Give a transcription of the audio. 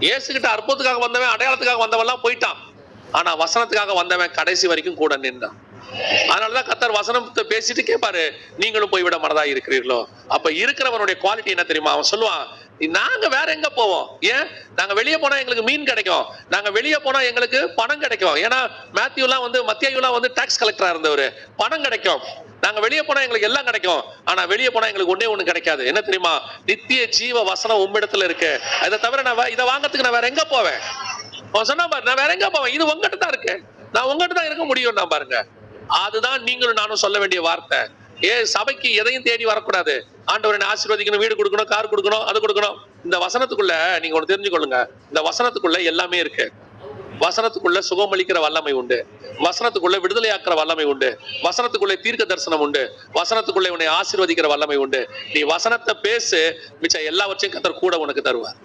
இயேசுகிட்ட அற்புதத்துக்காக வந்தவன், அடையாளத்துக்காக வந்தவன்லாம் போயிட்டான். ஆனா வசனத்துக்காக வந்தவன் கடைசி வரைக்கும் கூட நின்றான். அதனாலதான் கர்த்தர் வசனத்தை பேசிட்டு கேட்பாரு, நீங்களும் போய்விட மனதா இருக்கிறீர்களோ? அப்ப இருக்கிறவனுடைய குவாலிட்டி என்ன தெரியுமா? அவன் சொல்லுவான், நாங்க வேற எங்க போவோம்? ஏன்? நாங்க வெளியே போனா எங்களுக்கு மீன் கிடைக்கும், நாங்க வெளியே போனா எங்களுக்கு பணம் கிடைக்கும். ஏன்னா மத்தியெல்லாம் வந்து டாக்ஸ் கலெக்டரா இருந்தவரு. பணம் கிடைக்கும், நாங்க வெளியே போனா எங்களுக்கு எல்லாம் கிடைக்கும். ஆனா வெளியே போனா எங்களுக்கு ஒண்ணே ஒண்ணு கிடைக்காது. என்ன தெரியுமா? நித்திய ஜீவ வசனம் உம்மிடத்துல இருக்கு. அதை தவிர நான் இதை வாங்கறதுக்கு நான் வேற எங்க போவேன்? அவன் சொன்னா பாரு, நான் வேற எங்க போவேன்? இது உங்ககிட்ட தான் இருக்கு, நான் உங்ககிட்ட தான் இருக்க முடியும். நான் பாருங்க, அதுதான் நீங்களும் நானும் சொல்ல வேண்டிய வார்த்தை. சபைக்கு எதையும் தேடி வரக்கூடாது. ஆண்டவரை ஆசீர்வதிக்கணும், வீடு கொடுக்கணும், கார் கொடுக்கணும், அது கொடுக்கணும். இந்த வசனத்துக்குள்ள நீங்க ஒண்ணு தெரிஞ்சுக்கொள்ளுங்க, இந்த வசனத்துக்குள்ள எல்லாமே இருக்கு. வசனத்துக்குள்ள சுகமளிக்கிற வல்லமை உண்டு, வசனத்துக்குள்ள விடுதலையாக்குற வல்லமை உண்டு, வசனத்துக்குள்ள தீர்க்க தரிசனம் உண்டு, வசனத்துக்குள்ள உன்னை ஆசீர்வதிக்கிற வல்லமை உண்டு. நீ வசனத்தை பேசு, மிச்சம் எல்லாவற்றையும் கர்த்தர் கூட உனக்கு தருவார்.